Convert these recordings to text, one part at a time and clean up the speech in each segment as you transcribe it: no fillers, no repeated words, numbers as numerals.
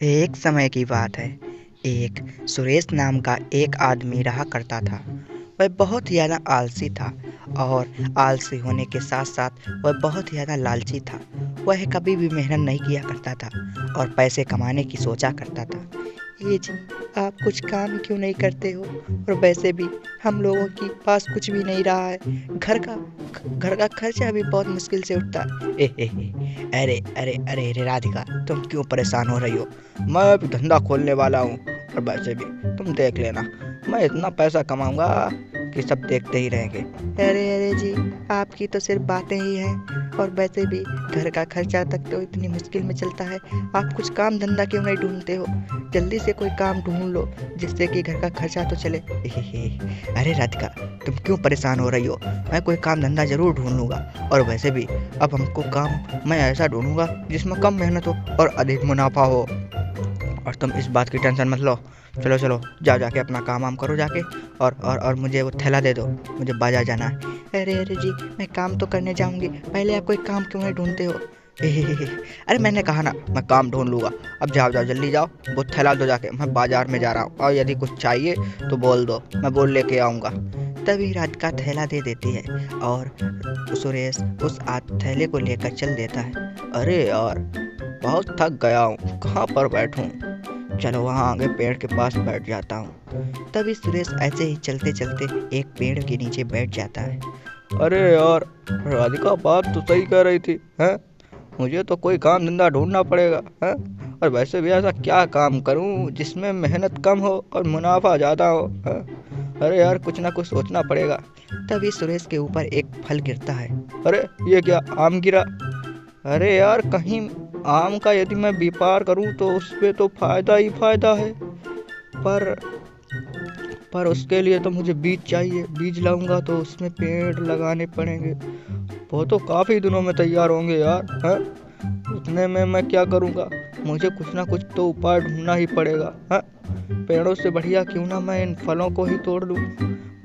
एक समय की बात है। एक सुरेश नाम का एक आदमी रहा करता था। वह बहुत ही ज़्यादा आलसी था और आलसी होने के साथ साथ वह बहुत ही ज़्यादा लालची था। वह कभी भी मेहनत नहीं किया करता था और पैसे कमाने की सोचा करता था। ये जी, आप कुछ काम क्यों नहीं करते हो? और वैसे भी हम लोगों के पास कुछ भी नहीं रहा है। घर का खर्चा भी बहुत मुश्किल से उठता है। अरे अरे अरे अरे राधिका, तुम क्यों परेशान हो रही हो? मैं अभी धंधा खोलने वाला हूँ और वैसे भी तुम देख लेना, मैं इतना पैसा कमाऊंगा कि सब देखते ही रहेंगे। अरे अरे जी, आपकी तो सिर्फ बातें ही हैं और वैसे भी घर का खर्चा तक तो इतनी मुश्किल में चलता है। आप कुछ काम धंधा क्यों नहीं ढूंढते हो? जल्दी से कोई काम ढूंढ लो जिससे कि घर का खर्चा तो चले। अरे राधिका, तुम क्यों परेशान हो रही हो? मैं कोई काम धंधा जरूर ढूंढ लूंगा और वैसे भी अब हमको काम मैं ऐसा ढूंढूंगा जिसमें कम मेहनत हो और अधिक मुनाफा हो। और तुम इस बात की टेंशन मत लो। चलो चलो, जाओ जाके अपना काम वाम करो जाके। और मुझे वो थैला दे दो, मुझे बाजार जाना है। अरे अरे जी, मैं काम तो करने जाऊंगी, पहले आप कोई काम क्यों नहीं ढूंढते हो? अरे मैंने कहा ना, मैं काम ढूंढ लूंगा। अब जाओ जाओ, जल्दी जाओ, वो थैला दो जाके, मैं बाजार में जा रहा हूँ और यदि कुछ चाहिए तो बोल दो, मैं बोल लेके आऊँगा। तभी राधिका थैला दे देती है और सुरेश उस थैले को लेकर चल देता है। अरे यार, बहुत थक गया हूँ, कहाँ पर बैठूं? चलो वहाँ आगे पेड़ के पास बैठ जाता हूँ। तभी सुरेश ऐसे ही चलते चलते एक पेड़ के नीचे बैठ जाता है। अरे यार, राधिका बात तो सही कह रही थी, हैं? मुझे तो कोई काम धंधा ढूंढना पड़ेगा, हैं? और वैसे भी ऐसा क्या काम करूं जिसमें मेहनत कम हो और मुनाफा ज़्यादा हो, हैं? अरे यार, कुछ ना कुछ सोचना पड़ेगा। तभी सुरेश के ऊपर एक फल गिरता है। अरे ये क्या, आम गिरा? अरे यार, कहीं आम का यदि मैं व्यापार करूं तो उसपे तो फायदा ही फायदा है। पर पर उसके लिए तो मुझे बीज चाहिए। बीज लाऊंगा तो उसमें पेड़ लगाने पड़ेंगे। वो तो काफ़ी दिनों में तैयार होंगे यार, हैं? उतने में मैं क्या करूंगा? मुझे कुछ ना कुछ तो उपाय ढूंढना ही पड़ेगा, हैं? पेड़ों से बढ़िया क्यों ना मैं इन फलों को ही तोड़ लूं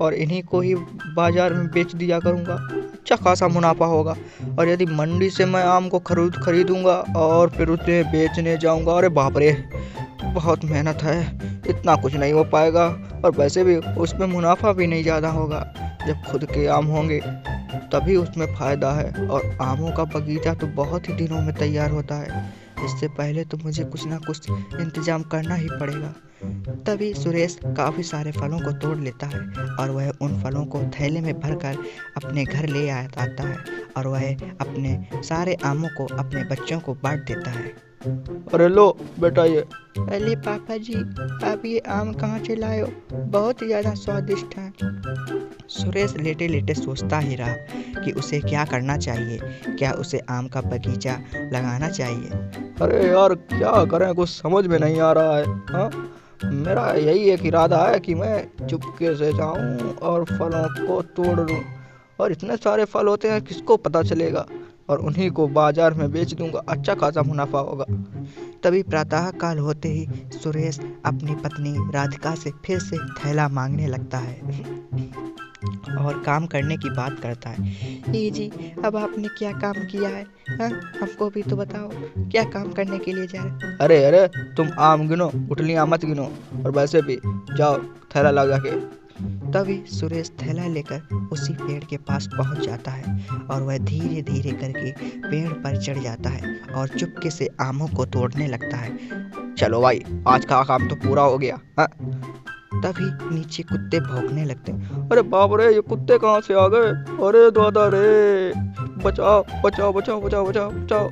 और इन्हीं को ही बाजार में बेच दिया करूंगा। अच्छा खासा मुनाफा होगा। और यदि मंडी से मैं आम को खरीदूंगा और फिर उसे बेचने जाऊंगा, अरे बाप रे, बहुत मेहनत है, इतना कुछ नहीं हो पाएगा। और वैसे भी उसमें मुनाफा भी नहीं ज़्यादा होगा। जब खुद के आम होंगे तभी उसमें फ़ायदा है। और आमों का बगीचा तो बहुत ही दिनों में तैयार होता है। इससे पहले तो मुझे कुछ ना कुछ इंतजाम करना ही पड़ेगा। तभी सुरेश काफ़ी सारे फलों को तोड़ लेता है और वह उन फलों को थैले में भरकर अपने घर ले आता है और वह अपने सारे आमों को अपने बच्चों को बांट देता है। अरे लो बेटा, ये। अरे पापा जी, आप ये आम कहाँ से लाए हो? बहुत ही ज़्यादा स्वादिष्ट हैं। सुरेश लेटे लेटे सोचता ही रहा कि उसे क्या करना चाहिए। क्या उसे आम का बगीचा लगाना चाहिए? अरे यार, क्या करें, कुछ समझ में नहीं आ रहा है। हाँ, मेरा यही एक इरादा है कि मैं चुपके से जाऊं और फलों को तोड़ लूं। और इतने सारे फल होते हैं, किसको पता चलेगा? और उन्हीं को बाजार में बेच दूंगा, अच्छा खासा मुनाफा होगा। तभी प्रातः काल होते ही सुरेश अपनी पत्नी राधिका से फिर से थैला मांगने लगता है और काम करने की बात करता है। ये जी, अब आपने क्या काम किया है? हाँ, हमको भी तो बताओ, क्या काम करने के लिए जा रहे? अरे अरे, तुम आम गिनो, गुठलियाँ मत गिनो। और वैसे भी जाओ, थैला लगा के। तभी सुरेश थैला लेकर उसी पेड़ के पास पहुंच जाता है और वह धीरे धीरे करके पेड़ पर चढ़ जाता है और चुपके से आमों को तोड़ने लगता है। चलो भाई, आज का काम तो पूरा हो गया, हाँ? तभी नीचे कुत्ते भौंकने लगते हैं। अरे बाप रे, ये कुत्ते कहाँ से आ गए? अरे दादा रे, बचाओ बचाओ बचाओ बचाओ बचाओ बचाओ।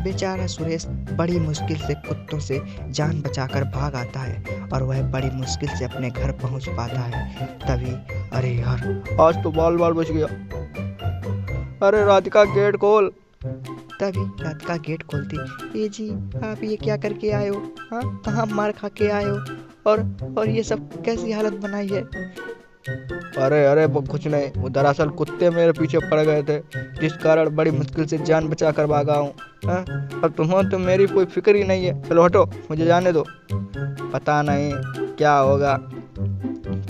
बेचारा सुरेश बड़ी मुश्किल से कुत्तों से जान बचाकर भाग आता है और वह बड़ी मुश्किल से अपने घर पहुंच पाता है। तभी अरे यार, आज तो बाल बाल बच गया। अरे राधिका, गेट खोल। तभी राधिका गेट खोलती। ये जी, आप ये क्या करके आए हो? हाँ, कहाँ मार खा के आए हो? और ये सब कैसी हालत बनाई है? अरे अरे, वो कुछ नहीं, वो दरअसल कुत्ते मेरे पीछे पड़ गए थे, जिस कारण बड़ी मुश्किल से जान बचा कर भागा हूँ। अब तुम्हें तो मेरी कोई फिक्र ही नहीं है। चलो हटो, मुझे जाने दो, पता नहीं क्या होगा।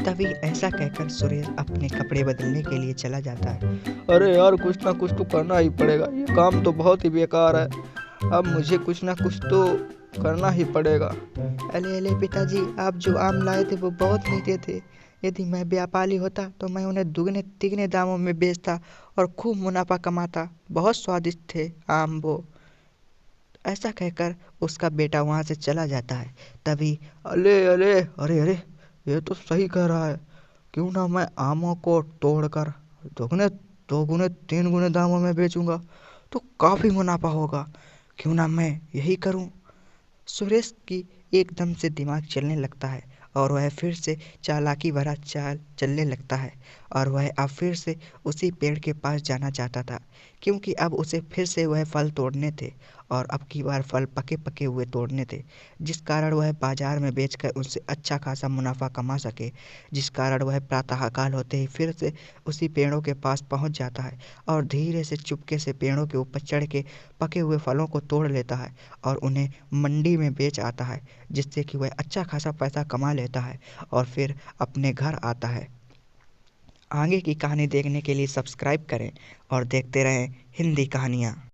तभी ऐसा कहकर सुरेश अपने कपड़े बदलने के लिए चला जाता है। अरे यार, कुछ ना कुछ तो करना ही पड़ेगा, ये काम तो बहुत ही बेकार है। अब मुझे कुछ ना कुछ तो करना ही पड़ेगा। अले अले पिताजी, आप जो आम लाए थे वो बहुत मीठे थे। यदि मैं व्यापारी होता तो मैं उन्हें दुगने तिगने दामों में बेचता और खूब मुनाफा कमाता। बहुत स्वादिष्ट थे आम वो। ऐसा कहकर उसका बेटा वहाँ से चला जाता है। तभी अले अले, अरे अरे, ये तो सही कह रहा है। क्यों ना मैं आमों को तोड़कर दोगुने, दो गुने, तीन गुने दामों में बेचूंगा तो काफी मुनाफा होगा। क्यों ना मैं यही करूं। सुरेश की एकदम से दिमाग चलने लगता है और वह फिर से चालाकी भरा चाल चलने लगता है। और वह अब फिर से उसी पेड़ के पास जाना चाहता था, क्योंकि अब उसे फिर से वह फल तोड़ने थे और अब की बार फल पके पके हुए तोड़ने थे, जिस कारण वह बाजार में बेचकर उनसे अच्छा खासा मुनाफा कमा सके। जिस कारण वह प्रातःकाल होते ही फिर से उसी पेड़ों के पास पहुंच जाता है और धीरे से चुपके से पेड़ों के ऊपर चढ़ के पके हुए फलों को तोड़ लेता है और उन्हें मंडी में बेच आता है, जिससे कि वह अच्छा खासा पैसा कमा लेता है और फिर अपने घर आता है। आगे की कहानी देखने के लिए सब्सक्राइब करें और देखते रहें हिंदी कहानियाँ।